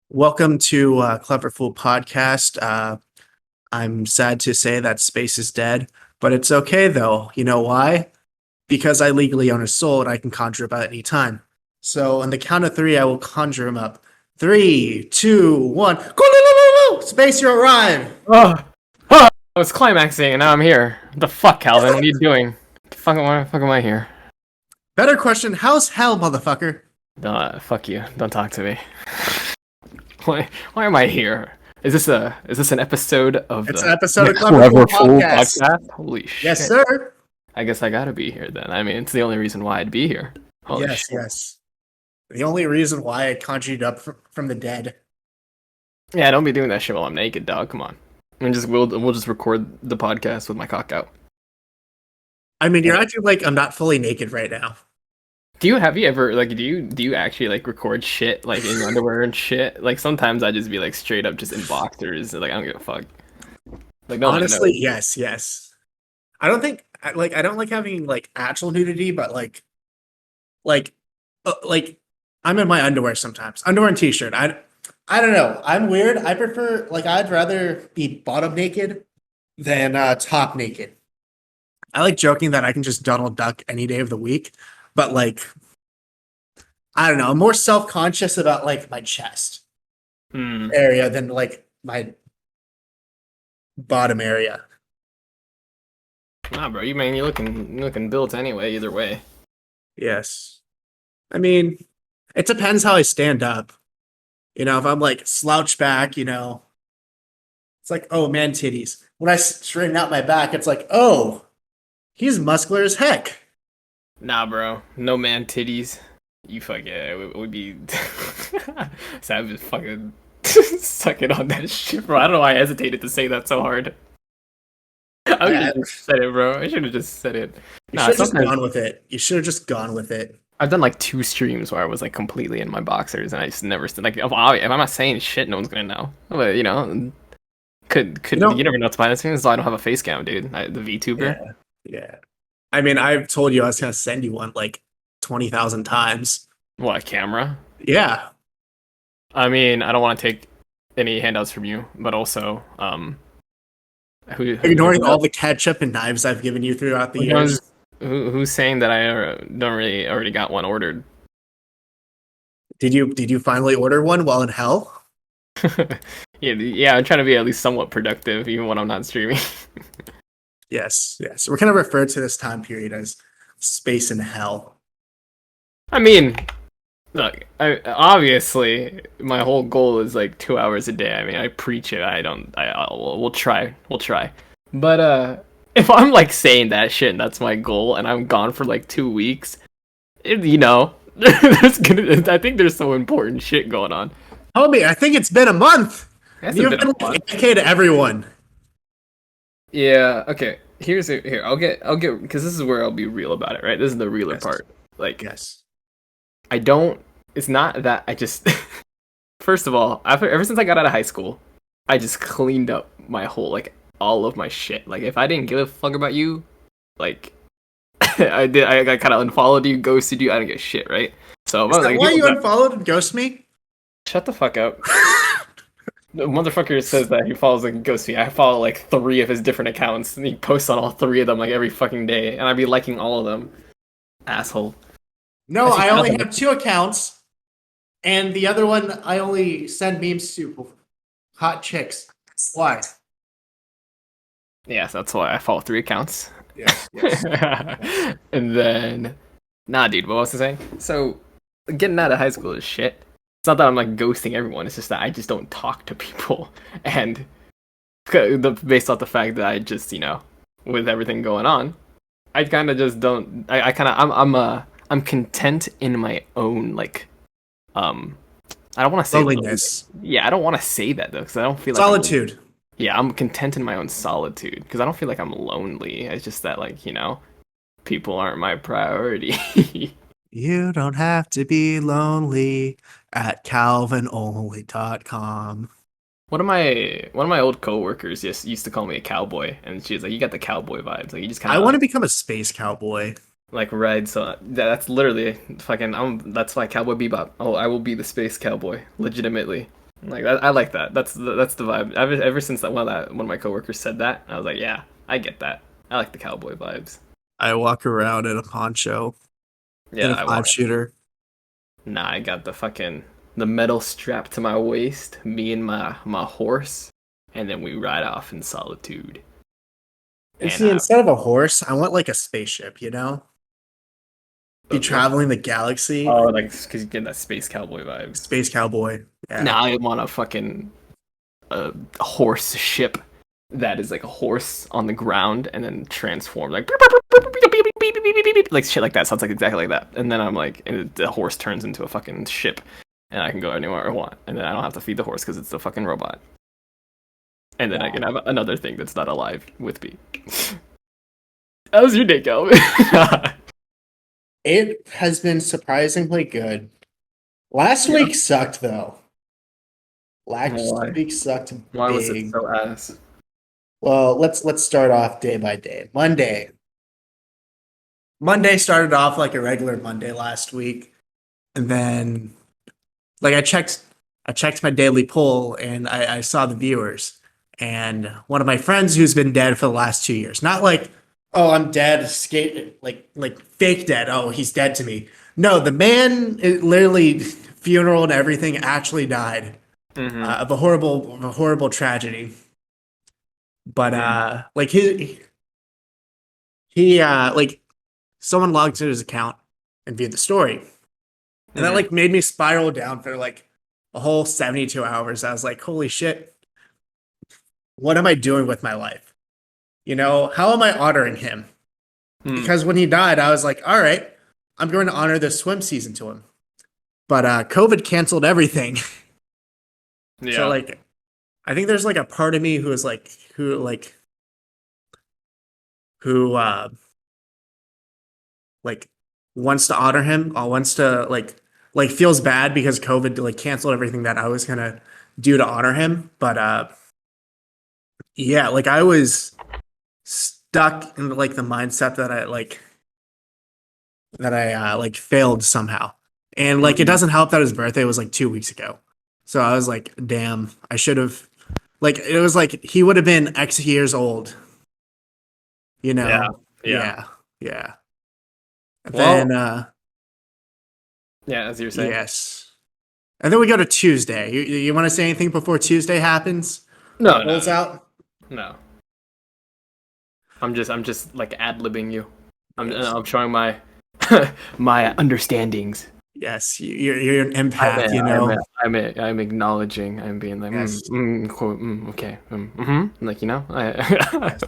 Welcome to Clever Fool Podcast. I'm sad to say that space is dead, but it's okay though. You know why? Because I legally own a soul and I can conjure up at any time. So on the count of three, I will conjure him up. Three, two, one. Space, you arrive. Oh, oh, I was climaxing and now I'm here. What the fuck, Calvin? What are you doing? What the fuck, why the fuck am I here? Better question. How's hell, motherfucker? Fuck you. Don't talk to me. Why am I here? Is this an episode of It's the an episode of Clever Fool Podcast. Holy shit. Yes, sir. I guess I gotta be here then. I mean, it's the only reason why I'd be here. Holy Yes, shit. yes. The only reason why I conjured up from the dead. Yeah, don't be doing that shit while I'm naked, dog. Come on. We'll just record the podcast with my cock out. I mean, you're acting like I'm not fully naked right now. Have you ever do you actually like record shit like in your underwear and shit? Like sometimes I just be like straight up just in boxers, like I don't give a fuck. Like no, honestly, yes. I don't think I don't like having like actual nudity, but like I'm in my underwear sometimes. Underwear and t-shirt. I don't know. I'm weird. I prefer I'd rather be bottom naked than top naked. I like joking that I can just Donald Duck any day of the week, but I don't know. I'm more self-conscious about like my chest area than like my bottom area. Nah, bro, you're looking built anyway, either way. Yes. I mean, it depends how I stand up. You know, if I'm like slouched back, it's like, oh man, titties. When I straighten out my back, it's like, oh, he's muscular as heck. Nah, bro, no man titties. You fuck yeah, it would be Savage fucking sucking on that shit, bro. I don't know why I hesitated to say that so hard. I should have just said it, bro. I should have just said it. You should have just gone with it. You should have just gone with it. I've done like 2 streams where I was like completely in my boxers, and I just never like if I'm not saying shit, no one's gonna know. But you never know to buy this thing, so I don't have a face cam, dude. The VTuber. Yeah. I mean, I've told you I was gonna send you one like 20,000 times. What, a camera? Yeah. I mean, I don't want to take any handouts from you, but also, ignoring all the ketchup and knives I've given you throughout the years. Who's saying that I don't really already got one ordered? Did you finally order one while in hell? yeah, I'm trying to be at least somewhat productive, even when I'm not streaming. Yes. We're gonna refer to this time period as space in hell. I mean, look, obviously my whole goal is like 2 hours a day. I mean, I preach it. We'll try. But if I'm like saying that shit and that's my goal, and I'm gone for like 2 weeks, I think there's some important shit going on. Homie, I think it's been a month. You've been like AK to everyone. Yeah. Okay. Here. I'll get because this is where I'll be real about it. Right. This is the realer part. Like, yes. I don't. It's not that I just. First of all, ever since I got out of high school, I just cleaned up my whole all of my shit. Like, if I didn't give a fuck about you, like, I kind of unfollowed you, ghosted you. I didn't get shit, right? So is that why you unfollowed and ghosted me? Shut the fuck up. The motherfucker says that he follows and ghosts me. I follow like 3 of his different accounts, and he posts on all 3 of them like every fucking day, and I'd be liking all of them. Asshole. No, I only have 2 accounts, and the other one I only send memes to hot chicks. Why? Yes, that's why I follow 3 accounts. Yes. And then, nah, dude, what was I saying? So, getting out of high school is shit. It's not that I'm like ghosting everyone. It's just that I just don't talk to people, and based off the fact that I just, with everything going on, I kind of just don't. I'm content in my own I don't want to say loneliness. Yeah, I don't want to say that though, because I don't feel like solitude. I'm content in my own solitude because I don't feel like I'm lonely. It's just that people aren't my priority. You don't have to be lonely at calvinonly.com. One of my old coworkers used to call me a cowboy, and she was like, "You got the cowboy vibes. Like you just kind of." I want to become a space cowboy. Like ride, so that's literally fucking. That's why Cowboy Bebop. Oh, I will be the space cowboy, legitimately. Like I like that. That's the vibe. Ever since one of my coworkers said that, I was like, yeah, I get that. I like the cowboy vibes. I walk around in a poncho in Yeah, a I want. 5 shooter. Nah, I got the metal strapped to my waist, me and my horse, and then we ride off in solitude. And And see, instead of a horse, I want like a spaceship, Be what? traveling the galaxy. Oh, like because you get that space cowboy vibes. Space cowboy. Yeah. Now I want a fucking horse ship that is like a horse on the ground and then transform like shit like that. Sounds like exactly like that. And then I'm like, and the horse turns into a fucking ship, and I can go anywhere I want. And then I don't have to feed the horse because it's the fucking robot. And then I can have another thing that's not alive with me. How was your day, Calvin? It has been surprisingly good. Last week sucked though. Last Why? week sucked Why was it big. so ass? Well, let's start off day by day. Monday. Monday started off like a regular Monday last week, and then like I checked my daily poll and I saw the viewers. And one of my friends who's been dead for the last 2 years, not like, oh, I'm dead, skate like fake dead. Oh, he's dead to me. No, the man literally funeral and everything actually died of a horrible tragedy. But like he like someone logged into his account and viewed the story. And that like made me spiral down for like a whole 72 hours. I was like, holy shit, what am I doing with my life? How am I honoring him? Because when he died, I was like, all right, I'm going to honor this swim season to him. But COVID canceled everything. Yeah. So like, I think there's like a part of me who is like, who like wants to honor him, or wants to like feels bad because COVID like canceled everything that I was gonna do to honor him. But yeah, like I was stuck in like the mindset that I like failed somehow. And like it doesn't help that his birthday was like 2 weeks ago. So I was like, damn, I should have like it was like he would have been X years old. Yeah. Yeah. Well, Then yeah, as you were saying. yes. And then we go to Tuesday. You want to say anything before Tuesday happens? No, Rolls out? no. I'm just like ad-libbing you. I'm showing my my understandings. Yes, you're an empath, I'm acknowledging. I'm being like, Yes. okay, like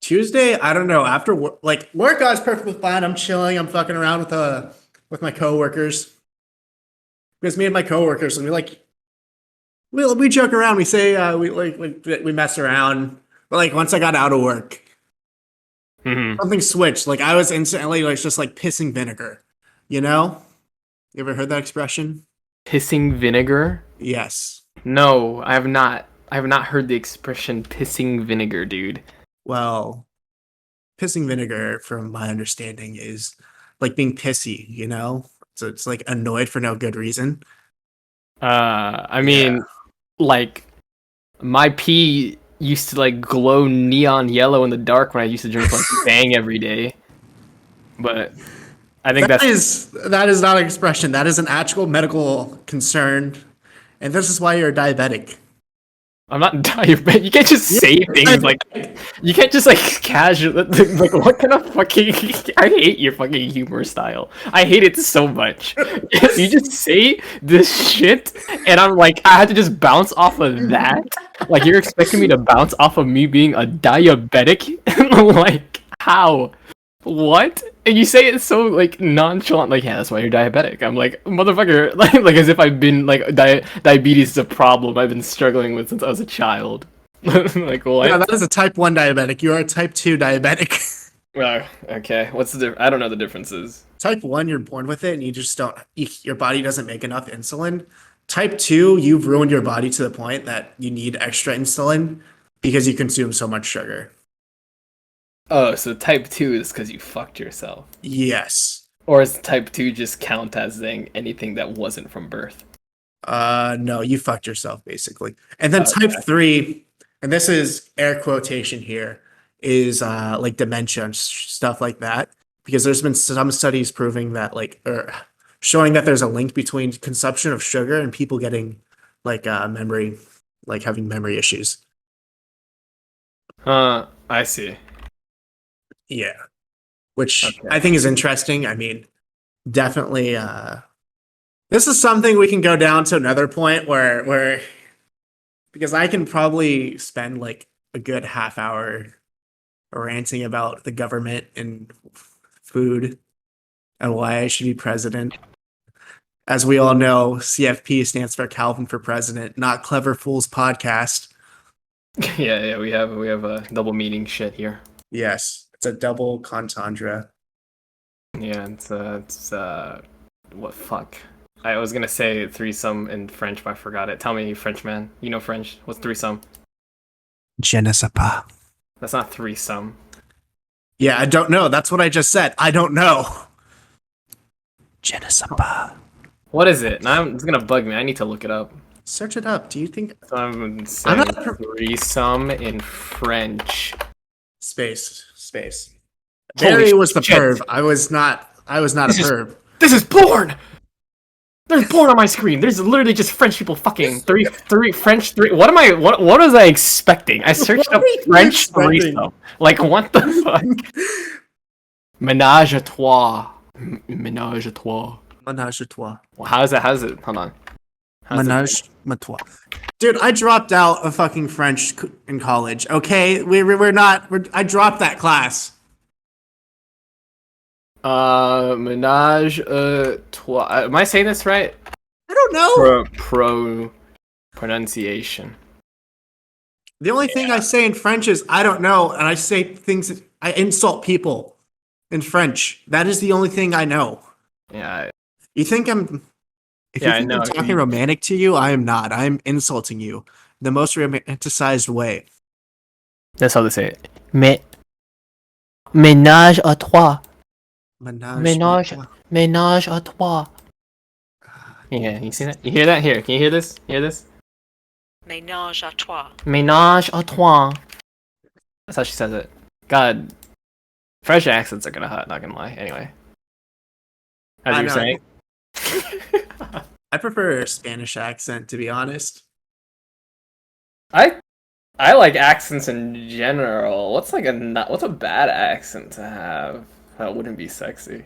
Tuesday, I don't know. After work, like work, I was perfectly fine. I'm chilling. I'm fucking around with my coworkers. Because me and my coworkers, and we joke around. We say we mess around. But like once I got out of work, something switched. Like I was instantly like just like pissing vinegar. You ever heard that expression? Pissing vinegar? Yes. No, I have not. I have not heard the expression pissing vinegar, dude. Well, pissing vinegar, from my understanding, is like being pissy. So it's like annoyed for no good reason. I mean, like my pee used to like glow neon yellow in the dark when I used to drink like Bang every day. But I think that is not an expression. That is an actual medical concern, and this is why you're diabetic. I'm not diabetic. You can't just say things like you can't just like casual like what kind of fucking I hate your fucking humor style. I hate it so much. You just say this shit and I'm like I had to just bounce off of that. Like you're expecting me to bounce off of me being a diabetic? Like how? What? And you say it so like nonchalant, like yeah, that's why you're diabetic. I'm like motherfucker, like as if I've been like diabetes is a problem I've been struggling with since I was a child. Like what? Yeah, that is a type 1 diabetic. You are a type 2 diabetic. Okay. What's the I don't know the differences. Type 1, you're born with it, and you just don't. Your body doesn't make enough insulin. Type 2, you've ruined your body to the point that you need extra insulin because you consume so much sugar. Oh, so type 2 is because you fucked yourself. Yes. Or is type 2 just count as anything that wasn't from birth? No, you fucked yourself basically. And then type 3, and this is air quotation here, is like dementia and stuff like that. Because there's been some studies proving that like or showing that there's a link between consumption of sugar and people getting like memory, like having memory issues. I see. Yeah. Which Okay. I think is interesting. I mean, definitely this is something we can go down to another point where because I can probably spend like a good half hour ranting about the government and food and why I should be president. As we all know, CFP stands for Calvin for President, not Clever Fools Podcast. Yeah, we have a double meaning shit here. Yes, it's a double entendre. Yeah, it's what fuck? I was gonna say threesome in French, but I forgot it. Tell me, French man. You know French. What's threesome? Je ne sais pas. That's not threesome. Yeah, I don't know. That's what I just said. I don't know. Je ne sais pas. What is it? Now it's gonna bug me. I need to look it up. Search it up. Do you think So I'm saying threesome in French. space? Holy Barry was the shit. perv. I was not a perv. This is porn. There's porn on my screen. There's literally just French people fucking three French three. What am I? What was I expecting? I searched up were you French expecting? threesome. Like what the fuck? Ménage à trois. Ménage à trois. Menage a trois. Well, how's it? Hold on. How's it? Menage a trois. Dude, I dropped out of fucking French in college. Okay, we're not. I dropped that class. Ménage à trois. Am I saying this right? I don't know. Pronunciation. The only thing I say in French is I don't know, and I say things. I insult people in French. That is the only thing I know. Yeah. You think I'm? If Yeah, I you think know. I'm talking romantic to you, I am not. I'm insulting you the most romanticized way. That's how they say it. Ménage à trois. Menage. Ménage à trois. Yeah, you see that? You hear that? Here, can you hear this? Hear this? Ménage à trois. Ménage à trois. That's how she says it. God, French accents are kind of hot. Not gonna lie. Anyway, as you were saying. I prefer a Spanish accent, to be honest. I like accents in general. What's a bad accent to have that wouldn't be sexy?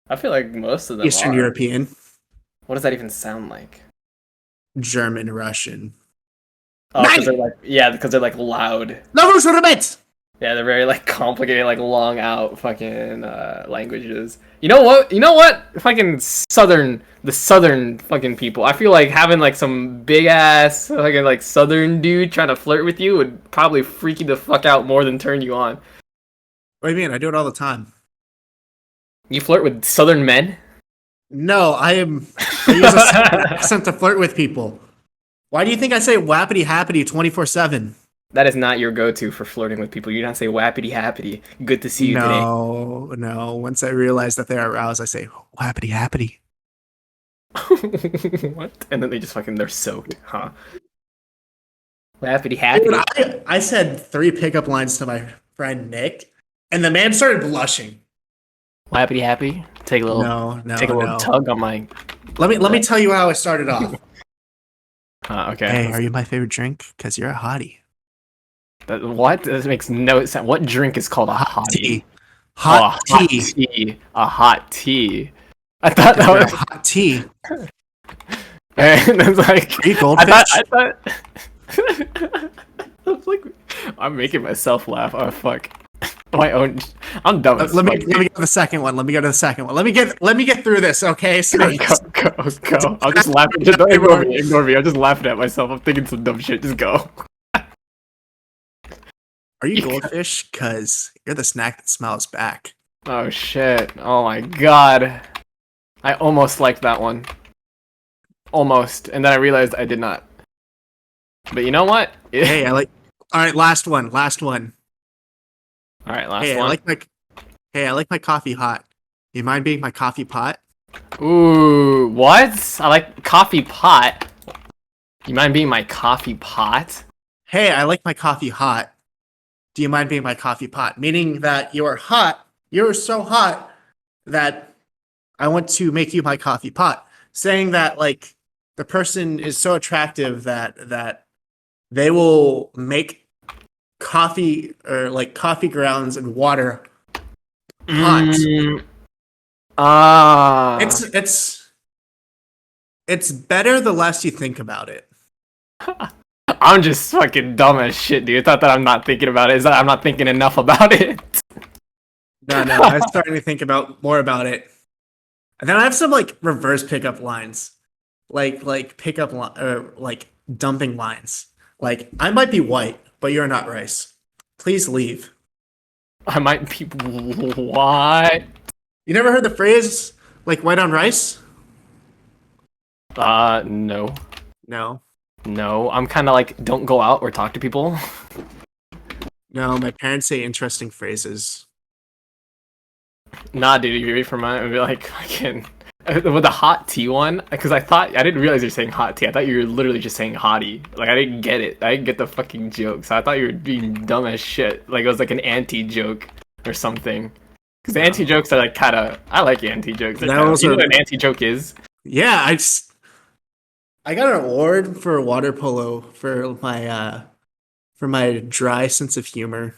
I feel like most of them Eastern are. European, What does that even sound like? German, Russian. Oh, because they're like loud. No, Yeah, they're very like complicated, like long out fucking languages. You know what? Fucking the southern fucking people. I feel like having like some big ass fucking like southern dude trying to flirt with you would probably freak you the fuck out more than turn you on. What do you mean? I do it all the time. You flirt with southern men? No, I use a southern accent to flirt with people. Why do you think I say whappity happity 24/7? That is not your go-to for flirting with people. You don't say whappity happity. Good to see you today. No. Once I realize that they're aroused, I say whappity happity. What? And then they're soaked, huh? Whappity happy. Dude, I said 3 pickup lines to my friend Nick, and the man started blushing. Whappity happy. Take a little. Take a little tug on my. Let me tell you how I started off. Okay. Hey, are you my favorite drink? Because you're a hottie. What? This makes no sense. What drink is called a hottie? Hot tea. A hot tea. I thought that was hot tea. And it's like Are you goldfish? I thought I was like, I'm making myself laugh. Oh fuck. My own. I'm dumb. Let me go to the second one. Let me get through this, okay? Go. I'm just laughing. Just don't ignore me. I'm just laughing at myself. I'm thinking some dumb shit. Just go. Are you goldfish? Cause you're the snack that smells back. Oh shit. Oh my god. I almost liked that one. Almost. And then I realized I did not. But you know what? Hey, alright, last one. Alright, last one. I like my coffee hot. You mind being my coffee pot? Ooh, what? I like coffee pot. You mind being my coffee pot? Hey, I like my coffee hot. Do you mind being my coffee pot? Meaning that you're hot. You're so hot that I want to make you my coffee pot. Saying that like the person is so attractive that they will make coffee or like coffee grounds and water hot. Mm, ah. It's better the less you think about it. I'm just fucking dumb as shit, dude. It's not that I'm not thinking about it. It's that I'm not thinking enough about it. No, I'm starting to think about more about it. And then I have some like reverse pickup lines, like pickup or like dumping lines. Like I might be white, but you're not rice. Please leave. I might be what? You never heard the phrase like white on rice? No. No, No. I'm kind of like, don't go out or talk to people. no. My parents say interesting phrases. Nah, dude, if you're ready for mine, I'd be like, fucking. With the hot tea one, because I didn't realize you're saying hot tea. I thought you were literally just saying hottie. Like, I didn't get it. I didn't get the fucking joke. So I thought you were being dumb as shit. Like, it was like an anti joke or something. Because No. anti jokes are like kind of. I like anti jokes. That was You know a- what an anti joke is? Yeah, I got an award for water polo for my dry sense of humor.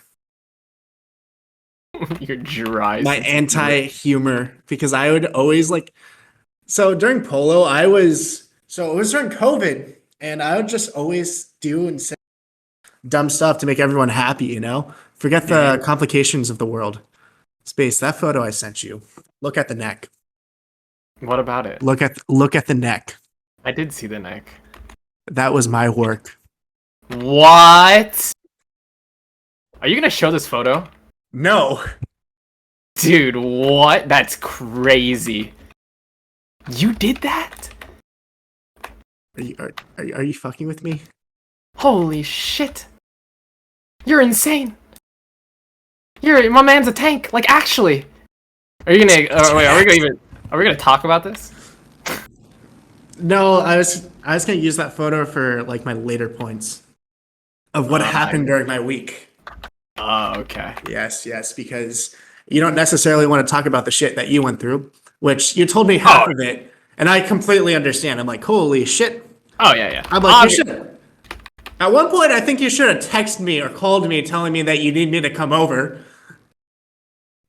You're dry. My anti-humor because I would always like so during polo it was during COVID and I would just always do and say dumb stuff to make everyone happy, you know? Forget the complications of the world. Space, that photo I sent you. Look at the neck. What about it? Look at the neck. I did see the neck. That was my work. What? Are you gonna show this photo? No. Dude, what? That's crazy. You did that? Are you fucking with me? Holy shit. You're insane. My man's a tank. Like, actually. Are you gonna, wait, are we gonna talk about this? No, I was gonna use that photo for like my later points of what happened during my week. Oh, okay. Yes, because you don't necessarily want to talk about the shit that you went through, which you told me half of it, and I completely understand. I'm like, holy shit. Oh, yeah. I'm like, you should. At one point, I think you should have texted me or called me telling me that you need me to come over.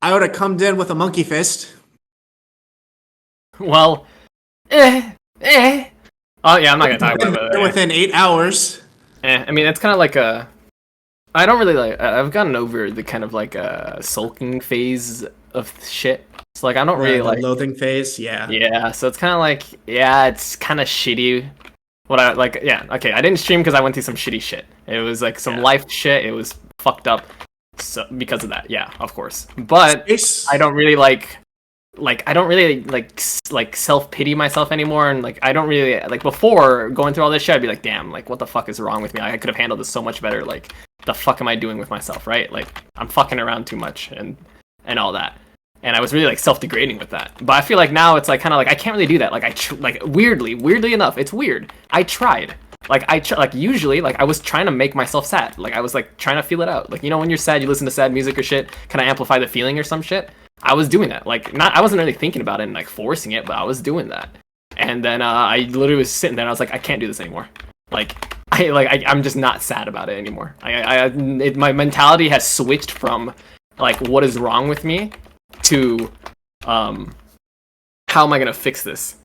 I would have come in with a monkey fist. Well, Oh, yeah, I'm not gonna talk about it. Within 8 hours. I mean, it's kind of like a. I don't really like. I've gotten over the kind of like sulking phase of shit. So like, I don't really The like. loathing phase, yeah. Yeah, so it's kind of like, yeah, it's kind of shitty. What I like, yeah, okay. I didn't stream because I went through some shitty shit. It was like some life shit. It was fucked up. So because of that, yeah, of course. But I don't really like I don't really like self pity myself anymore, and like I don't really like before going through all this shit. I'd be like, damn, like what the fuck is wrong with me? I could have handled this so much better. Like, the fuck am I doing with myself, right? Like, I'm fucking around too much and all that. And I was really like self-degrading with that. But I feel like now it's like kind of like I can't really do that. Like like weirdly enough, it's weird. I tried. Like usually like I was trying to make myself sad. Like I was like trying to feel it out. Like, you know, when you're sad, you listen to sad music or shit. Can I amplify the feeling or some shit? I was doing that. Like, I wasn't really thinking about it and like forcing it, but I was doing that. And then I literally was sitting there and I was like, I can't do this anymore. I'm just not sad about it anymore. My mentality has switched from like what is wrong with me to how am I gonna fix this?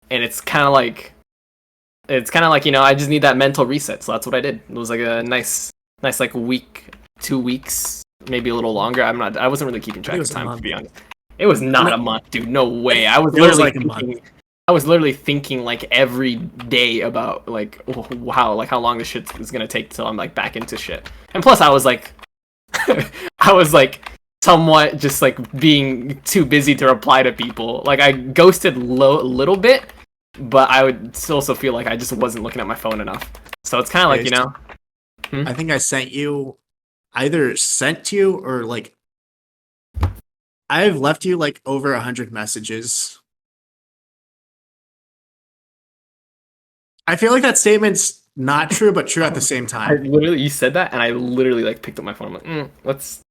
And it's kind of like you know, I just need that mental reset. So that's what I did. It was like a nice like week, 2 weeks, maybe a little longer. I wasn't really keeping track of time, to be honest. It was not a month, dude. No way. I was literally thinking, I was literally thinking like every day about like how long this shit is gonna take till I'm like back into shit. And plus, I was like, I was like somewhat just like being too busy to reply to people. Like I ghosted a little bit, but I would also feel like I just wasn't looking at my phone enough. So it's kind of like, you know. I think I either sent you or like I've left you like over 100 messages. I feel like that statement's not true, but true at the same I time. literally, you said that, and I literally like picked up my phone. I'm like, let's.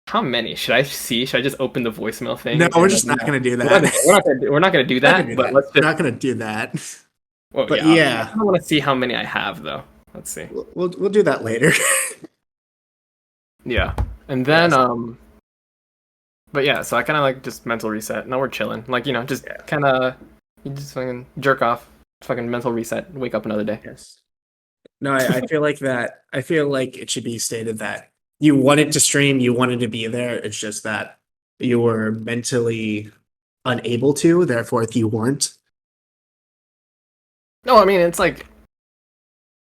How many should I see? Should I just open the voicemail thing? No, we're and, just not gonna do We're not, that. we're not gonna do We're not that. gonna do But that. let's We're just. not gonna do that. Well, But yeah. yeah, I want to see how many I have though. Let's see. we'll do that later. Yeah, and then Yes. But yeah, so I kind of like just mental reset. Now we're chilling, like just Yeah. kind of you just fucking jerk off, fucking mental reset, wake up another day. Yes. No, I feel like that. I feel like it should be stated that you wanted to stream, you wanted to be there. It's just that you were mentally unable to. Therefore, if you weren't, No, I mean it's like,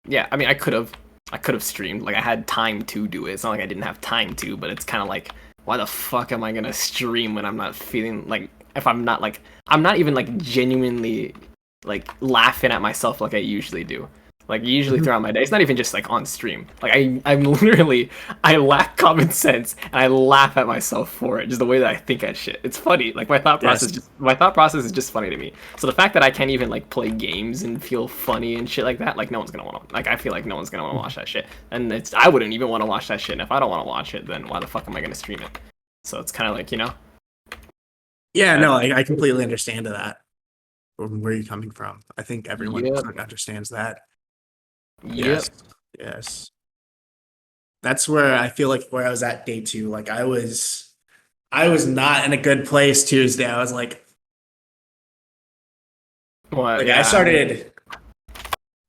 yeah, I mean I could have streamed, like I had time to do it. It's not like I didn't have time to, but it's kind of like, why the fuck am I gonna stream when I'm not feeling like, if I'm not like, I'm not even like genuinely like laughing at myself like I usually do. Like usually throughout my day, it's not even just like on stream. Like I'm literally, I lack common sense and I laugh at myself for it. Just the way that I think at shit. It's funny. Like my thought process is just funny to me. So the fact that I can't even like play games and feel funny and shit like that, like no one's gonna want to. Like I feel like no one's gonna want to watch that shit. And I wouldn't even want to watch that shit. And if I don't want to watch it, then why the fuck am I gonna stream it? So it's kind of like yeah, no, I completely understand that. Where you're coming from, I think everyone Yep. understands that. Yep. Yes. That's where I feel like where I was at day 2. Like I was not in a good place Tuesday. I was like What? I started.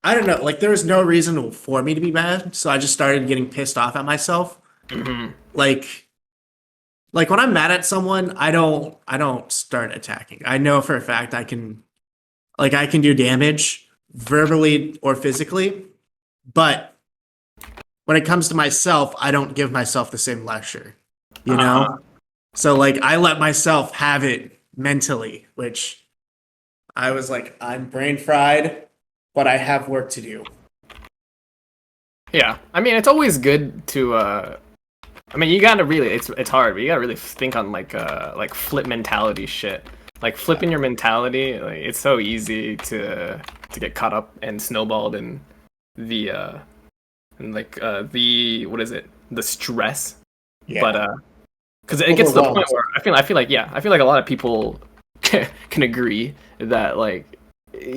I don't know. Like there was no reason for me to be mad, so I just started getting pissed off at myself. Mhm. Like when I'm mad at someone, I don't start attacking. I know for a fact I can do damage verbally or physically, but when it comes to myself, I don't give myself the same lecture, you know? Uh-huh. So like I let myself have it mentally, which I was like, I'm brain fried, but I have work to do. Yeah, I mean it's always good to. I mean you gotta really. It's hard, but you gotta really think on like flip mentality shit. Like flipping your mentality, like it's so easy to get caught up and snowballed in the the what is it, the stress. Yeah. But because it gets to the point Overwhelmed. where I feel like a lot of people can agree that like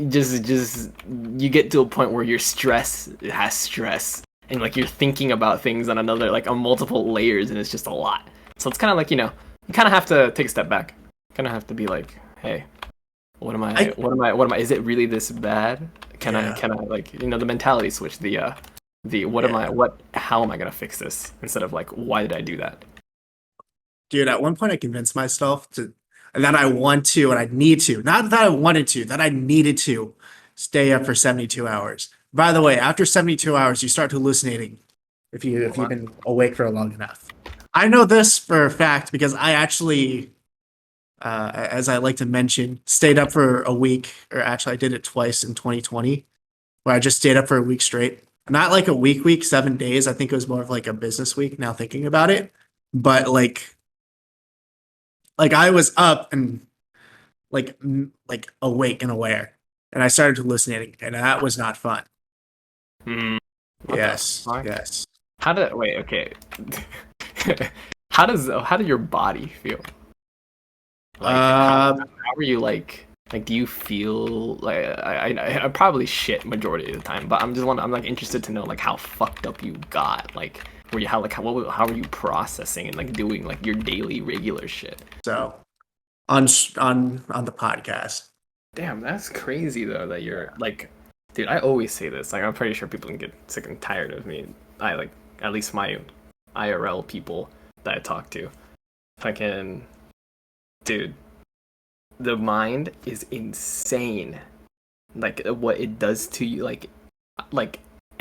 just you get to a point where your stress has stress and like you're thinking about things on another like on multiple layers and it's just a lot. So it's kind of like you kind of have to take a step back. Kind of have to be like, hey, what am I? Is it really this bad? Can I like the mentality switch, how am I gonna fix this instead of like why did I do that? Dude, at one point I convinced myself that I want to and I need to, not that I wanted to, that I needed to stay up for 72 hours. By the way, after 72 hours, you start hallucinating if you've been awake for long enough. I know this for a fact because I actually, as I like to mention, stayed up for a week, or actually I did it twice in 2020, where I just stayed up for a week straight. Not like a week, 7 days. I think it was more of like a business week now thinking about it. But like I was up and like awake and aware, and I started hallucinating, and that was not fun. What the Yes, fuck? yes. Okay. how did your body feel? Like how were you like do you feel like I probably shit majority of the time, but I'm like interested to know like how fucked up you got, like were you how were you processing and like doing like your daily regular shit? So on the podcast. Damn, that's crazy though that you're like, dude, I always say this. Like I'm pretty sure people can get sick and tired of me. I like at least my IRL people that I talk to. Fucking dude, the mind is insane. Like what it does to you, like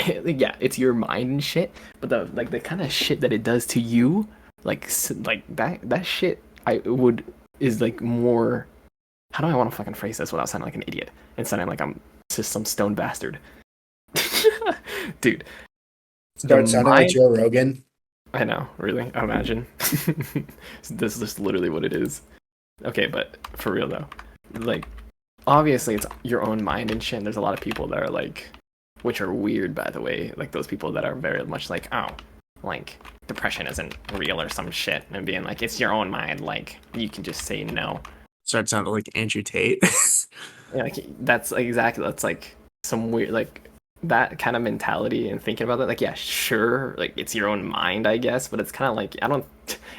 yeah, it's your mind and shit. But the kind of shit that it does to you, like that shit, is like more. How do I want to fucking phrase this without sounding like an idiot and sounding like I'm just some stone bastard? Dude. Start sounding like Joe Rogan. I know, really. Imagine. This is literally what it is. Okay, but for real though. Like obviously it's your own mind and shit. And there's a lot of people that are like, which are weird, by the way, like those people that are very much like, oh, like depression isn't real or some shit, and being like, it's your own mind, like you can just say no. Starts sounding like Andrew Tate. Yeah, like that's exactly, that's like some weird, like that kind of mentality and thinking about that. Like, yeah, sure, like it's your own mind, I guess, but it's kind of like I don't.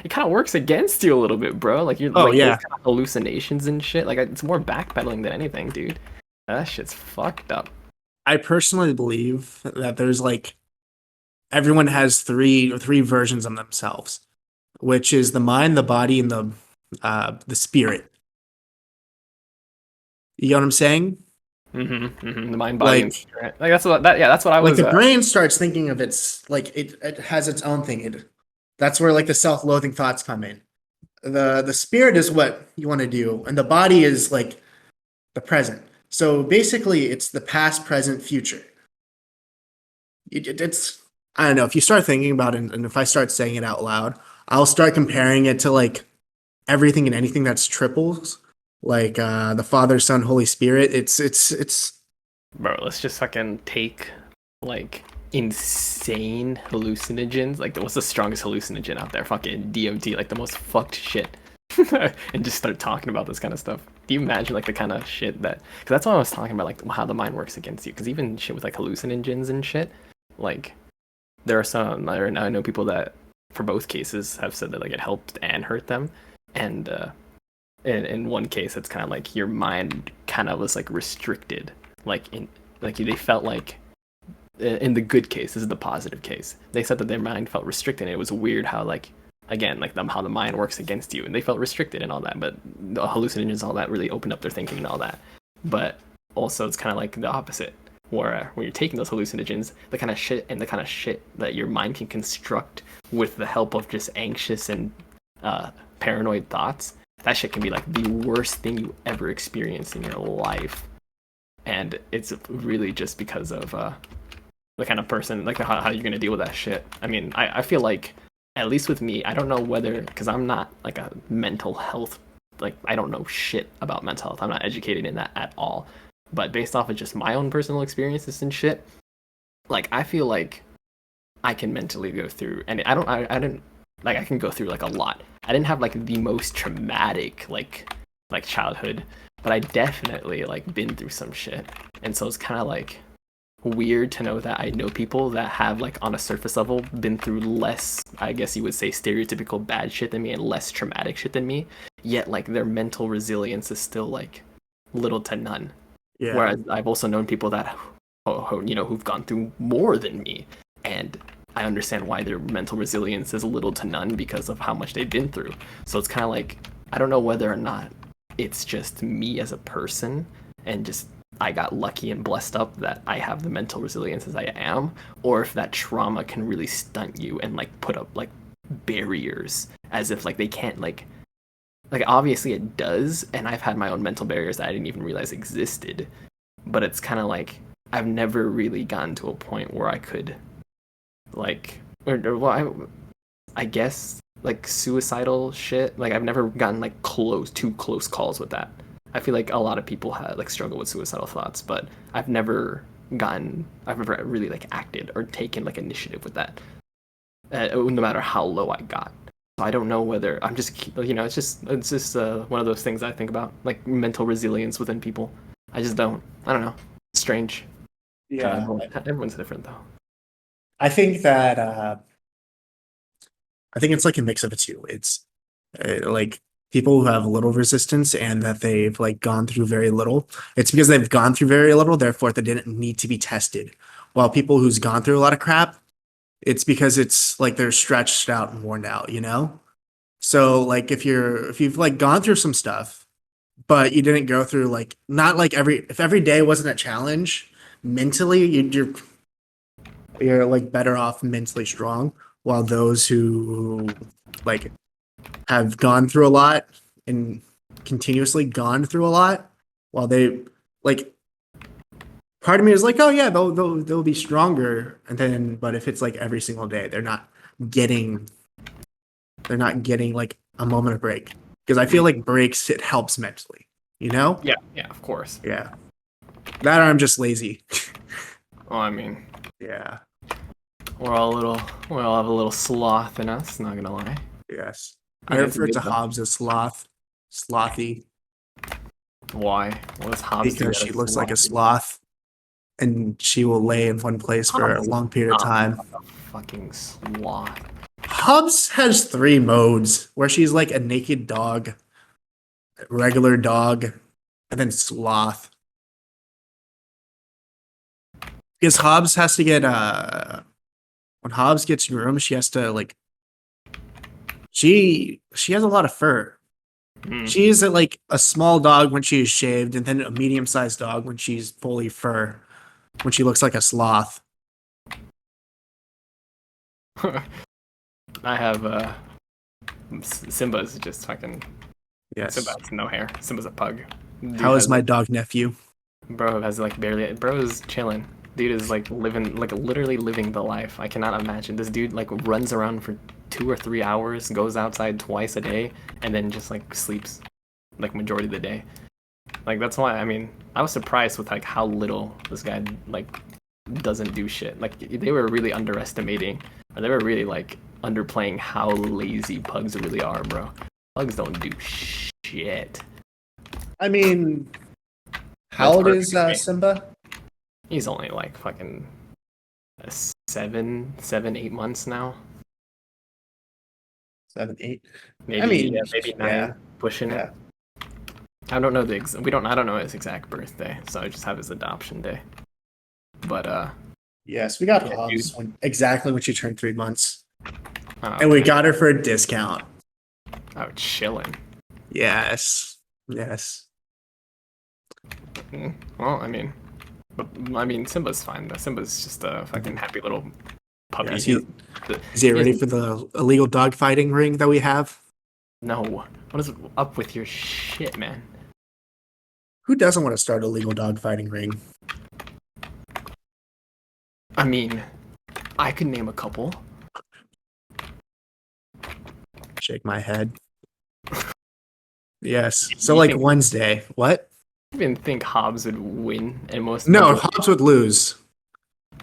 It kind of works against you a little bit, bro. Like you're Oh, like yeah. those kind of hallucinations and shit. Like it's more backpedaling than anything, dude. That shit's fucked up. I personally believe that there's like everyone has three versions of themselves, which is the mind, the body, and the spirit. You know what I'm saying? The mind, body, and Like spirit. Like that's what that. Yeah, that's what I like was. the brain starts thinking of its like it has its own thing. That's where like the self-loathing thoughts come in. The spirit is what you want to do, and the body is like the present. So basically, it's the past, present, future. It's I don't know. If you start thinking about it, and if I start saying it out loud, I'll start comparing it to like everything and anything that's triples, like the Father, Son, Holy Spirit. It's Bro, let's just fucking take like insane hallucinogens. Like, what's the strongest hallucinogen out there? Fucking DMT, like the most fucked shit. And just start talking about this kind of stuff. Do you imagine like the kind of shit that? Because that's what I was talking about, like how the mind works against you. Because even shit with like hallucinogens and shit, like there are some. I know people that, for both cases, have said that like it helped and hurt them. And in one case, it's kind of like your mind kind of was like restricted. Like they felt like in the good case, this is the positive case. They said that their mind felt restricted. And it was weird how like again like how the mind works against you, and they felt restricted and all that. But the hallucinogens, all that, really opened up their thinking and all that. But also, it's kind of like the opposite, where when you're taking those hallucinogens, the kind of shit that your mind can construct with the help of just anxious and paranoid thoughts, that shit can be like the worst thing you ever experienced in your life. And it's really just because of the kind of person, like how you're gonna deal with that shit. I mean, I feel like, at least with me, I don't know whether, because I'm not like a mental health, like I don't know shit about mental health. I'm not educated in that at all. But based off of just my own personal experiences and shit, like I feel like I can mentally go through, and I didn't, like I can go through like a lot. I didn't have like the most traumatic like childhood, but I definitely like been through some shit. And so it's kind of like weird to know that I know people that have like on a surface level been through less, I guess you would say, stereotypical bad shit than me and less traumatic shit than me, yet like their mental resilience is still like little to none. yeah. Whereas I've also known people that who've gone through more than me, and I understand why their mental resilience is little to none because of how much they've been through. So it's kind of like, I don't know whether or not it's just me as a person and just I got lucky and blessed up that I have the mental resilience as I am, or if that trauma can really stunt you and like put up like barriers as if like they can't like obviously it does, and I've had my own mental barriers that I didn't even realize existed. But it's kind of like I've never really gotten to a point where I could like well, I guess like suicidal shit. Like I've never gotten like too close calls with that. I feel like a lot of people have like struggle with suicidal thoughts, but I've never really like acted or taken like initiative with that, no matter how low I got. So I don't know whether I'm just, it's just one of those things I think about, like mental resilience within people. I don't know. It's strange. Yeah. Everyone's different though. I think that I think it's like a mix of the two. It's like people who have little resistance and that they've like gone through very little. It's because they've gone through very little, therefore they didn't need to be tested. While people who's gone through a lot of crap, it's because it's like they're stretched out and worn out, you know? So like if you've like gone through some stuff, but you didn't go through like not like if every day wasn't a challenge mentally, you're like better off mentally strong. While those who like have gone through a lot and continuously gone through a lot, while they like part of me is like, oh yeah, they'll be stronger, and then but if it's like every single day, getting they're not getting like a moment of break, because I feel like breaks, it helps mentally. You know? Yeah, of course. Yeah. That or I'm just lazy. Well, I mean, Yeah. we all have a little sloth in us. Not gonna lie. Yes. I Yeah, it's a refer good to though. Hobbs as sloth. Slothy. Why? What does Hobbs do Because that she is looks like a slothy? sloth and she will lay in one place for a Hobbs is long period of not time. a fucking sloth. Hobbs has 3 modes where she's like a naked dog, regular dog, and then sloth. Because Hobbs has to get when Hobbs gets groomed, she has to like she has a lot of fur. Hmm. She is like a small dog when she is shaved, and then a medium-sized dog when she's fully fur, when she looks like a sloth. I have Simba's just fucking. Yes. Simba has no hair. Simba's a pug. Dude How is has, my like, dog nephew? bro has like barely. Bro is chilling. Dude is like living, like literally living the life. I cannot imagine. This dude like runs around for 2 or 3 hours, goes outside twice a day, and then just like sleeps like majority of the day. Like that's why I mean I was surprised with like how little this guy like doesn't do shit. Like they were really underestimating, or they were really like underplaying how lazy pugs really are, bro. Pugs don't do shit. I mean, how That's old perfect is for me. Simba? He's only like fucking 7, 8 months now. 7, 8. Maybe I mean, yeah, maybe 9, yeah, pushing it. yeah. I don't know I don't know his exact birthday, so I just have his adoption day. But Yes, we got Yeah, Hobbs dude. exactly when she turned 3 months, oh, and we okay. got her for a discount. Oh, chilling. Yes, yes. Well, I mean, Simba's fine. Though. Simba's just a fucking happy little puppy. Yes, is he He ready has- for the illegal dog fighting ring that we have? no, what is up with your shit, man? Who doesn't want to start a legal dog fighting ring? I mean, I could name a couple. Shake my head. Yes. So You like think Wednesday. What? I even think Hobbs would win, and most No, majority- Hobbs would lose.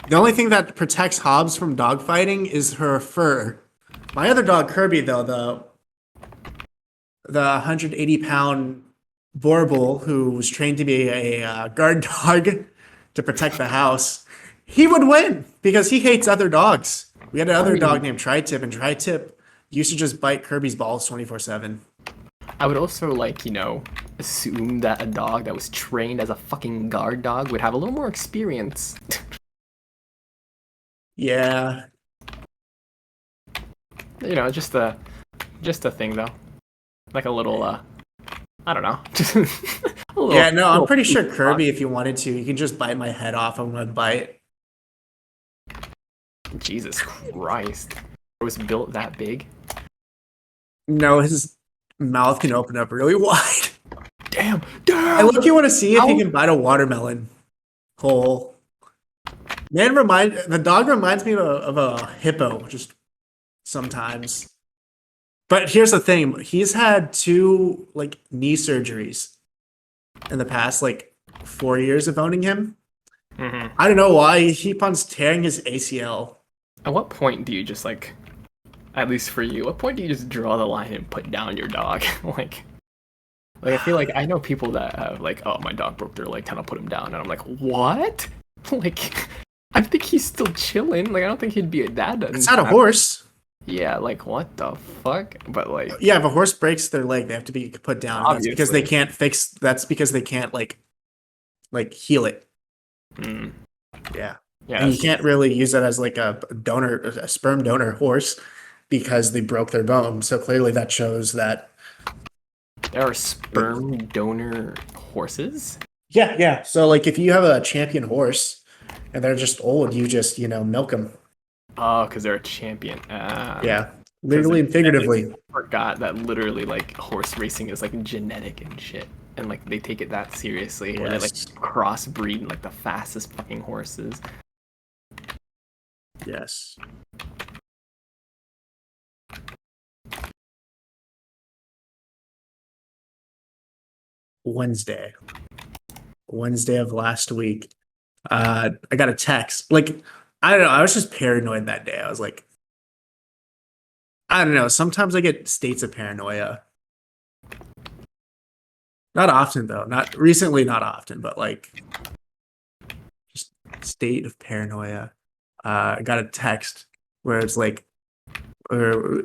The only thing that protects Hobbs from dog fighting is her fur. My other dog, Kirby, though, the 180-pound Borbal, who was trained to be a guard dog to protect the house, he would win because he hates other dogs. We had another dog named Tri-Tip, and Tri-Tip used to just bite Kirby's balls 24/7. I would also like assume that a dog that was trained as a fucking guard dog would have a little more experience. Yeah. Just a thing though, like a little I don't know. A little- Yeah, no, I'm little pretty sure peek Kirby, if you wanted to, you can just bite my head off and would bite. Jesus Christ. It was built that big. No, his mouth can open up really wide. Damn. I look, you want to see if he Ow. can bite a watermelon whole. The dog reminds me of a hippo, just sometimes. But here's the thing: he's had 2 like knee surgeries in the past 4 years of owning him. Mhm. I don't know why he keeps on tearing his ACL. At what point do you just at least for you, what point do you just draw the line and put down your dog? like I feel like I know people that have oh, my dog broke their leg, kind of put him down, and I'm like, what? I think he's still chilling. I don't think he'd be that. It's not a horse. Yeah, what the fuck? But Yeah, if a horse breaks their leg, they have to be put down. That's because they can't fix. That's because they can't heal it. Mm. Yeah. Yeah, And you can't really use it as a sperm donor horse because they broke their bone. So clearly that shows that. there are sperm donor horses. Yeah. So if you have a champion horse and they're just old, you just, milk them. Oh, because they're a champion. Yeah. Literally and figuratively. I forgot that literally horse racing is genetic and shit. And they take it that seriously. Where they Yes. crossbreed the fastest fucking horses. Yes. Wednesday. Wednesday of last week. I got a text. Like, I don't know. I was just paranoid that day. I was like, I don't know. Sometimes I get states of paranoia. Not often though. Not recently, not often, but like just state of paranoia. I got a text where it's like, or,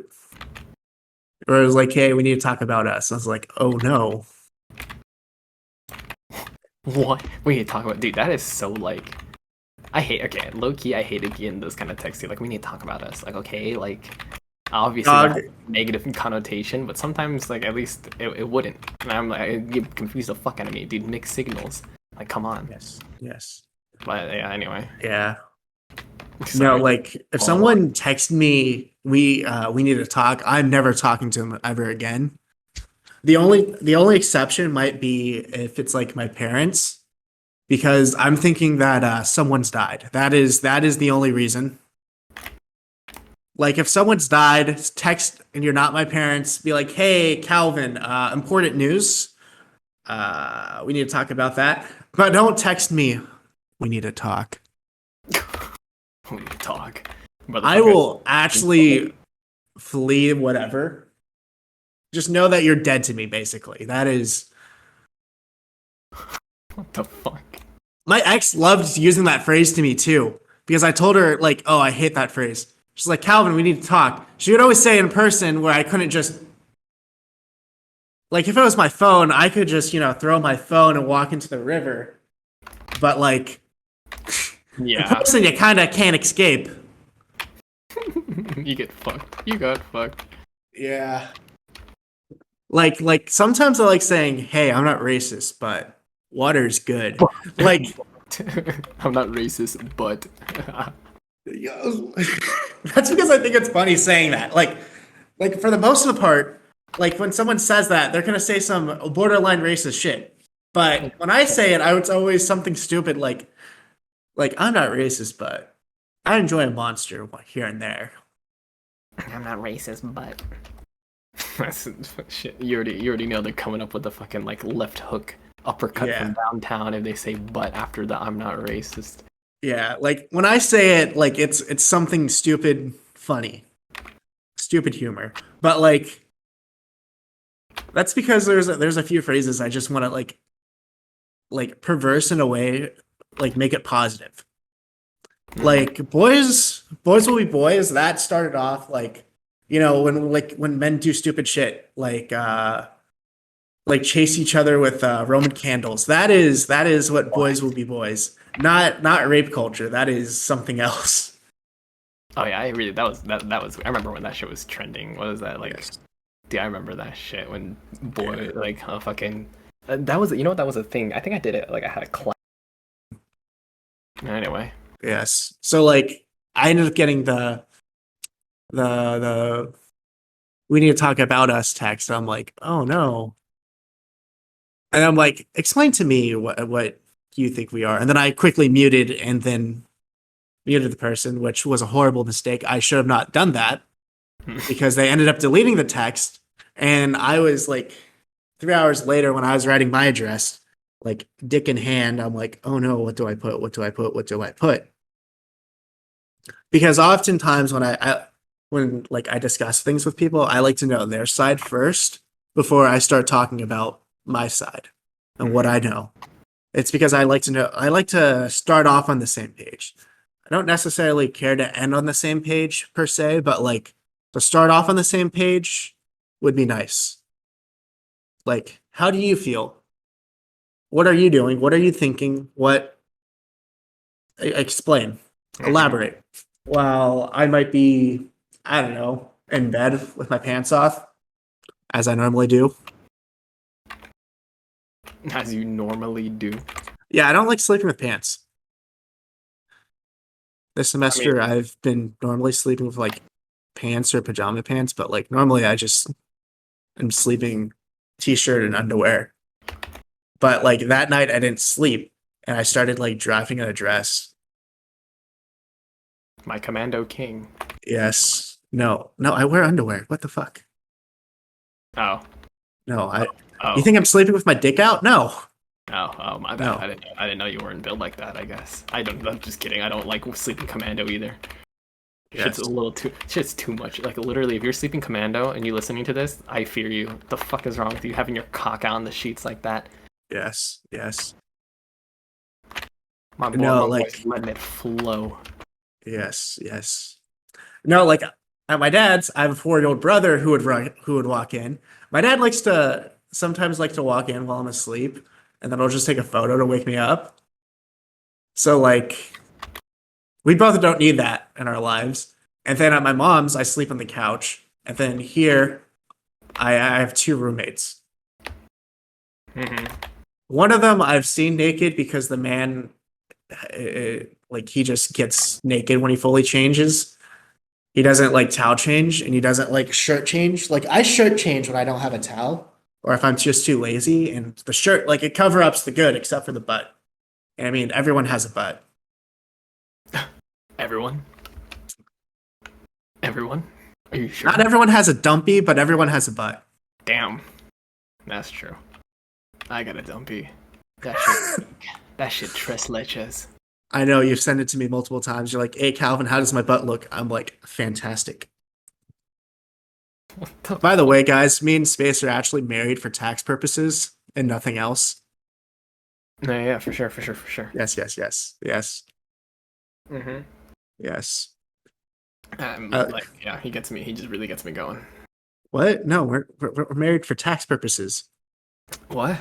or it was like, hey, we need to talk about us. I was like, oh no. What? We need to talk about, dude. That is so like, I hate. Okay, low key, I hated getting those kind of texts. Like, we need to talk about us. Like, okay, like, obviously that has a negative connotation, but sometimes like at least it wouldn't. And I'm like, it confused the fuck out of me, dude. Mixed signals. Like, come on. Yes. But yeah, anyway. Yeah. No, Sorry. like if someone texted me, we need to talk. I'm never talking to them ever again. The only exception might be if it's like my parents, because I'm thinking that someone's died. That is the only reason. Like if someone's died, text and you're not my parents, be like, "Hey, Calvin, important news. We need to talk about that." But don't text me. We need to talk. We need to talk. I will actually flee whatever. Just know that you're dead to me, basically. That is. What the fuck? My ex loved using that phrase to me too, because I told her, like, oh, I hate that phrase. She's like, Calvin, we need to talk. She would always say in person where I couldn't just. Like, if it was my phone, I could just, throw my phone and walk into the river. But, like. Yeah. In person, you kind of can't escape. You get fucked. You got fucked. Yeah. Like sometimes I like saying, "Hey, I'm not racist, but water's good." Like, I'm not racist, but that's because I think it's funny saying that. Like for the most of the part, like when someone says that, they're gonna say some borderline racist shit. But when I say it, it's always something stupid like I'm not racist, but I enjoy a monster here and there. I'm not racist, but that's shit. You already know they're coming up with the fucking like left hook uppercut from downtown if they say "but" after the "I'm not racist." Yeah, like when I say it, like it's something stupid, funny, stupid humor. But like that's because there's a few phrases I just want to like perverse in a way, like make it positive. Like boys will be boys. That started off like when men do stupid shit like chase each other with Roman candles. That is what boys will be boys. Not rape culture. That is something else. Oh yeah, that was. I remember when that shit was trending. What was that like? Yes. Dude, I remember that shit when like fucking. That was that was a thing. I think I did it. Like I had a class. Anyway. Yes. So like I ended up getting the we need to talk about us text. I'm like, oh no. And I'm like, explain to me what you think we are. And then I quickly muted and then muted the person, which was a horrible mistake. I should have not done that because they ended up deleting the text. And I was like 3 hours later when I was writing my address, like dick in hand, I'm like, oh no, what do I put? What do I put? What do I put? Because oftentimes when when I discuss things with people, I like to know their side first before I start talking about my side and what I know. It's because I like to start off on the same page. I don't necessarily care to end on the same page per se, but like to start off on the same page would be nice. Like, how do you feel? What are you doing? What are you thinking? Explain, elaborate. Well, I might be, I don't know, in bed with my pants off, as I normally do. As you normally do. Yeah, I don't like sleeping with pants. This semester, I've been normally sleeping with like pants or pajama pants, but like normally I just am sleeping t-shirt and underwear. But like that night I didn't sleep and I started like drafting an address. My commando king. Yes. No, I wear underwear. What the fuck? Oh. No, Oh. You think I'm sleeping with my dick out? No. Oh, my bad. No. I didn't know you weren't built like that. I guess. I'm just kidding. I don't like sleeping commando either. Yes. Shit's too much. Like literally, if you're sleeping commando and you listening to this, I fear you. What the fuck is wrong with you having your cock out on the sheets like that? Yes. Yes. My boy, No, my like- boy's letting it flow. Yes. Yes. No, like at my dad's, I have a 4-year-old brother who would walk in. My dad sometimes like to walk in while I'm asleep, and then I'll just take a photo to wake me up. So like, we both don't need that in our lives. And then at my mom's, I sleep on the couch, and then here, I have 2 roommates. Mm-hmm. One of them I've seen naked because the man, like, he just gets naked when he fully changes. He doesn't like towel change, and he doesn't like shirt change. Like, I shirt change when I don't have a towel, or if I'm just too lazy. And the shirt, like, it cover ups the good except for the butt. And I mean, everyone has a butt. Everyone. Are you sure? Not everyone has a dumpy, but everyone has a butt. Damn. That's true. I got a dumpy. That shit tres leches. I know you've sent it to me multiple times. You're like, "Hey, Calvin, how does my butt look?" I'm like, "Fantastic." What the By the way, guys, me and Space are actually married for tax purposes and nothing else. No, yeah, for sure. Yes, yes, yes, yes, Mm-hmm. yes. Like, yeah, he gets me. He just really gets me going. What? No, we're married for tax purposes. What?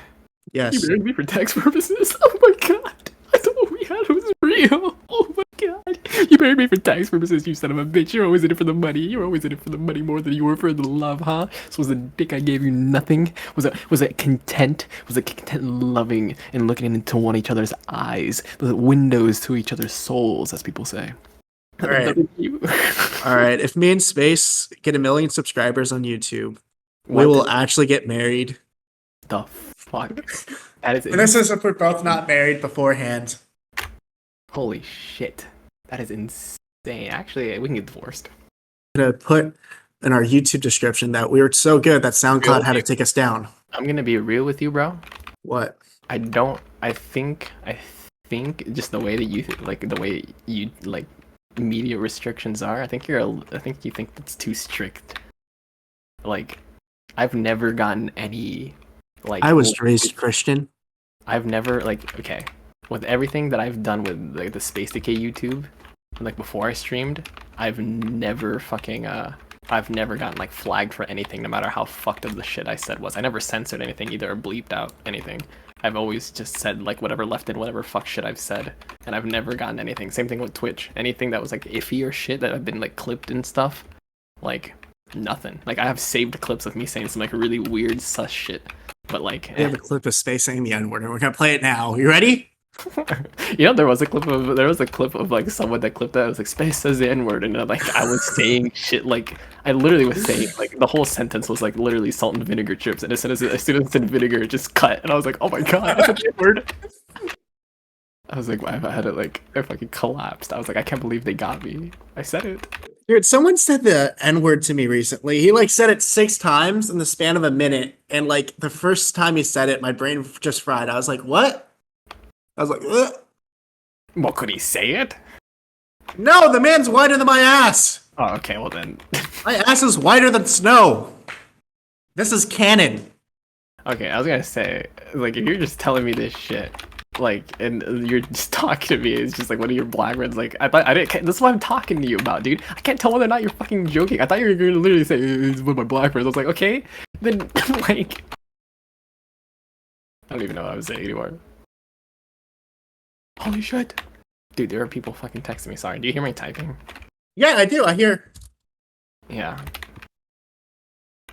Yes. You married me for tax purposes? Oh my god! I thought what we had was real. Oh my god! You married me for tax purposes, you son of a bitch. You're always in it for the money. You're always in it for the money more than you were for the love, huh? So was the dick I gave you nothing? Was it content? Was it content loving and looking into one each other's eyes? The windows to each other's souls, as people say. All right. All right. If me and Space get 1 million subscribers on YouTube, we will actually get married. The fuck? That is And this is if we're both not married beforehand. holy shit. That is insane. Actually, we can get divorced. I'm gonna put in our YouTube description that we were so good that SoundCloud had to take us down. I'm gonna be real with you, bro. What? I think just the way that the way you like media restrictions are, I think you think that's too strict. Like, I've never gotten any, like, I was raised Christian. I've never, like, okay, with everything that I've done with like the Space Decay YouTube, like before I streamed, I've never gotten like flagged for anything, no matter how fucked up the shit I said was. I never censored anything either or bleeped out anything. I've always just said like whatever left in, whatever fuck shit I've said, and I've never gotten anything. Same thing with Twitch. Anything that was like iffy or shit that I've been like clipped and stuff, like nothing. Like, I have saved clips of me saying some like really weird sus shit, but like We have a clip of Space saying the N-word, and we're gonna play it now. You ready? You know, there was a clip of like someone that clipped that. It was like, Space says the N-word, and like I was saying shit, like I literally was saying, like, the whole sentence was like literally salt and vinegar chips, and as soon as it said vinegar, it just cut, and I was like, oh my god, I said the N-word. I was like, I had it, like, I fucking collapsed. I was like, I can't believe they got me. I said it. Dude, someone said the N-word to me recently. He like said it 6 times in the span of a minute, and like the first time he said it, my brain just fried. I was like, what? I was like, ugh. Well, could he say it? No, the man's whiter than my ass. Oh, okay, well then. My ass is whiter than snow. This is canon. Okay, I was gonna say, like, if you're just telling me this shit, like, and you're just talking to me, it's just like one of your black friends, like, I didn't, this is what I'm talking to you about, dude. I can't tell whether or not you're fucking joking. I thought you were gonna literally say, it's one of my black friends. I was like, okay, then, like, I don't even know what I was saying anymore. Holy shit. Dude, there are people fucking texting me. Sorry, do you hear me typing? Yeah, I do. I hear. Yeah.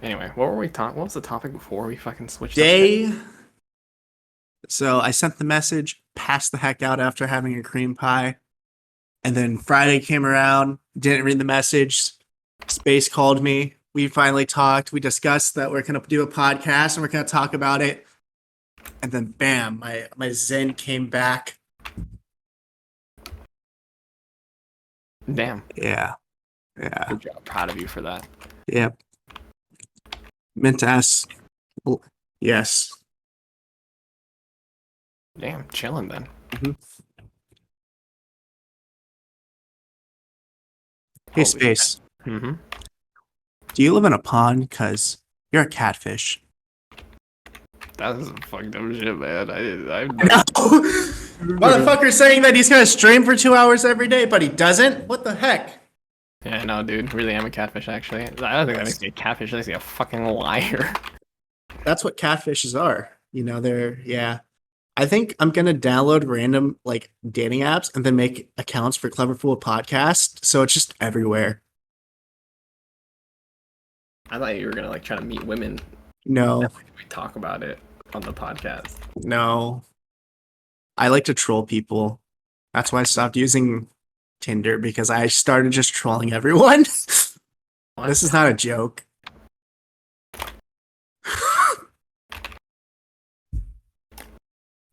Anyway, what was the topic before we fucking switched Day. So I sent the message, passed the heck out after having a cream pie. And then Friday came around, didn't read the message. Space called me. We finally talked. We discussed that we're going to do a podcast and we're going to talk about it. And then bam, my zen came back. Damn. Yeah. Yeah. Good job. Proud of you for that. Yep. Meant to ask Yes. Damn, chilling then. Hey, Space. Mm-hmm. Do you live in a pond? Cause you're a catfish. That's some fucked up shit, man. I'm No. Motherfucker saying that he's gonna stream for 2 hours every day, but he doesn't? What the heck? Yeah, no, dude. Really am a catfish, actually. I don't think that makes me a catfish. That makes me a fucking liar. That's what catfishes are. You know, they're, yeah. I think I'm gonna download random like dating apps and then make accounts for Clever Fool Podcast, so it's just everywhere. I thought you were gonna like try to meet women. No, We talk about it on the podcast. no. I like to troll people. That's why I stopped using Tinder because I started just trolling everyone. This is not a joke.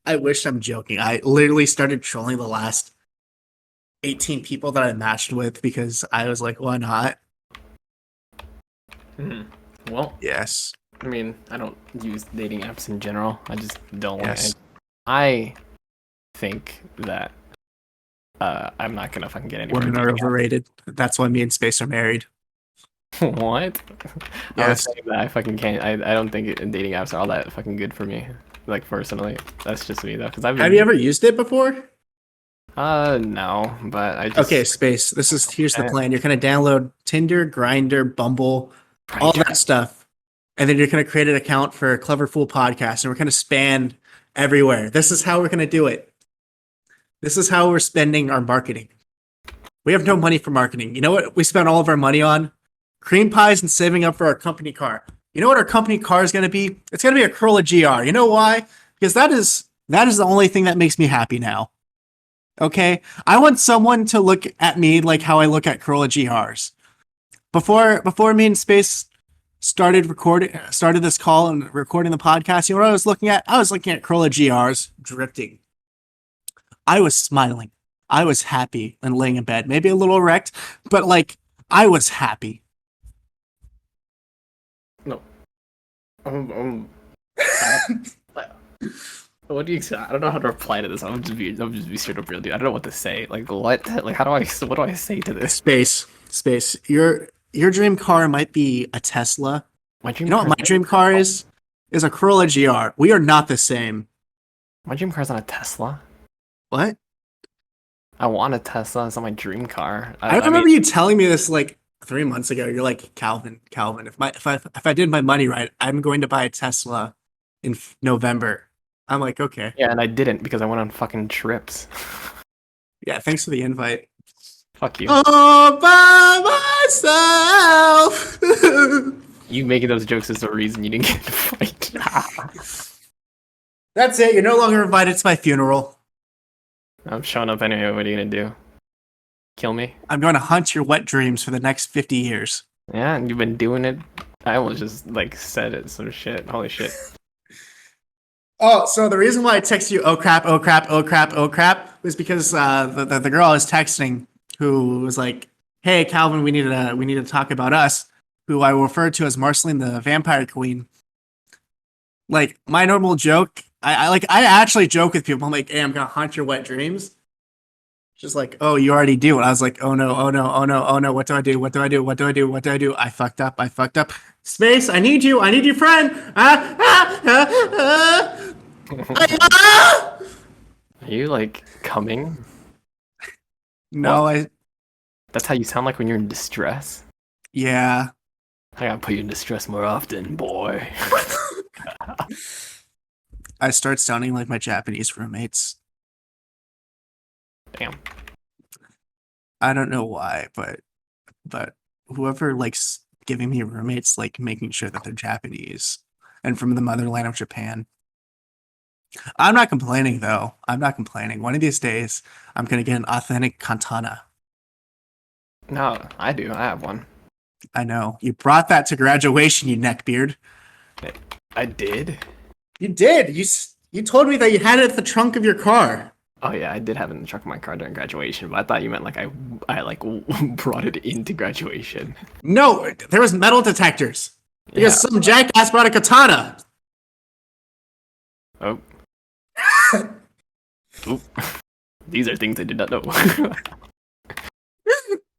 I wish I'm joking. I literally started trolling the last 18 people that I matched with because I was like, why not? Well, Yes. I mean, I don't use dating apps in general. I just don't. Yes. I think that I'm not gonna fucking get anywhere. Women are overrated. That's why me and Space are married. What? I was Yes. saying that I fucking can't. I don't think dating apps are all that fucking good for me. Like personally, that's just me though. Because I've Have you ever used it before? No, but I just Okay, Space. Here's the plan. You're gonna download Tinder, Grinder, Bumble, all that stuff, and then you're gonna create an account for Clever Fool Podcast, and we're gonna span everywhere. This is how we're gonna do it. This is how we're spending our marketing. We have no money for marketing. You know what we spend all of our money on? Cream pies and saving up for our company car. You know what our company car is going to be? It's going to be a Corolla GR. You know why? Because that is the only thing that makes me happy now. Okay? I want someone to look at me like how I look at Corolla GRs. Before me and Space started this call and recording the podcast, you know what I was looking at? I was looking at Corolla GRs drifting. I was smiling. I was happy and laying in bed, maybe a little erect, but like I was happy. No. What do you say? I don't know how to reply to this. I'm just be straight up real, dude. I don't know what to say. Like what? Like what do I say to this? Space. Your dream car might be a Tesla. My dream You know what my dream car is? Is a Corolla GR. We are not the same. My dream car's not a Tesla. What? I want a Tesla. It's not my dream car. I remember you telling me this like 3 months ago. You're like, Calvin. If I did my money right, I'm going to buy a Tesla in November. I'm like, okay. Yeah, and I didn't because I went on fucking trips. Yeah, thanks for the invite. Fuck you. All by myself. You making those jokes is the reason you didn't get to fight. That's it. You're no longer invited to my funeral. I'm showing up anyway. What are you gonna do? Kill me? I'm going to hunt your wet dreams for the next 50 years. Yeah, and you've been doing it. I almost just like said it. Some shit. Holy shit. Oh, so the reason why I texted you, oh crap, was because the girl I was texting who was like, hey, Calvin, we need to talk about us, who I referred to as Marceline the Vampire Queen. Like, my normal joke, I actually joke with people. I'm like, hey, I'm going to haunt your wet dreams. Just like, oh, you already do. And I was like, oh no. What do I do? I fucked up. Space, I need you, friend. Are you like coming? No, That's how you sound like when you're in distress. yeah. I gotta put you in distress more often, boy. I start sounding like my Japanese roommates. Damn. I don't know why, but whoever likes giving me roommates, like making sure that they're Japanese and from the motherland of Japan. I'm not complaining though. One of these days, I'm gonna get an authentic katana. No, I do. I have one. I know. You brought that to graduation, you neckbeard. I did? You did. You told me that you had it at the trunk of your car. Oh yeah, I did have it in the trunk of my car during graduation, but I thought you meant like I like brought it into graduation. No, there was metal detectors. Because some jackass brought a katana. Oh. Oop. These are things I did not know.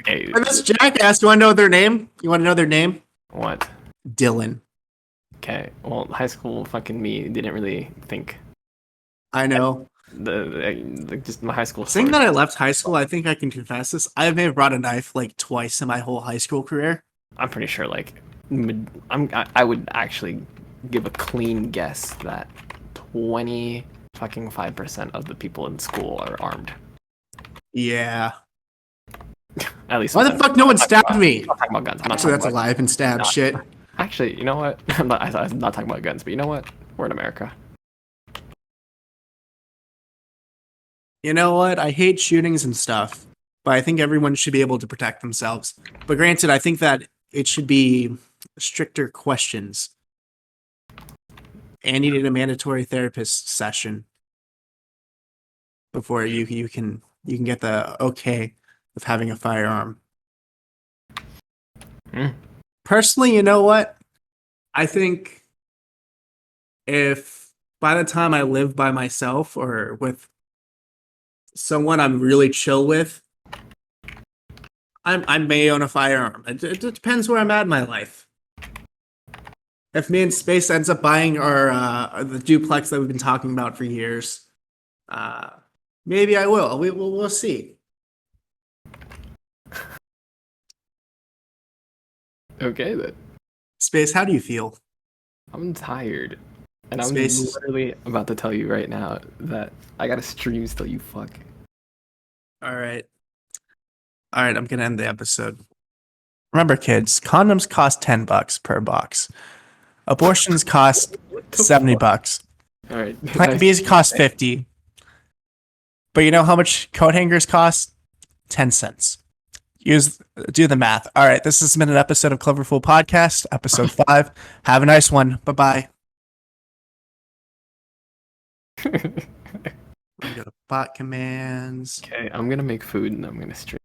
Okay. And this jackass, you want to know their name? You want to know their name? What? Dylan. Okay. Well, high school fucking me didn't really think I know. just my high school. Saying story. that I left high school, I think I can confess this. I may have brought a knife like twice in my whole high school career. I'm pretty sure like I would actually give a clean guess that 25% of the people in school are armed. Yeah. At least. Why the fuck no one stabbed me? I'm not talking about guns. I'm not Actually, talking that's a about lie. I've been stabbed. Shit. Actually, you know what? I'm not talking about guns, but you know what? We're in America. You know what? I hate shootings and stuff, but I think everyone should be able to protect themselves. But granted, I think that it should be stricter questions. And you need a mandatory therapist session before you can get the okay of having a firearm. Personally, you know what? I think if by the time I live by myself or with someone I'm really chill with, I may own a firearm. It depends where I'm at in my life. If me and Space ends up buying our the duplex that we've been talking about for years, maybe I will. We'll see. Okay then. Space, how do you feel? I'm tired. And I'm Space. literally about to tell you right now that I gotta stream till you fuck. All right. I'm gonna end the episode. Remember, kids, condoms cost $10 per box. Abortions cost $70. Alright. Plant B's cost 50. But you know how much coat hangers cost? 10 cents. Do the math. All right, this has been an episode of Cloverful Podcast, episode 5. Have a nice one. Bye-bye. Go to bot commands. Okay, I'm gonna make food and I'm gonna stream.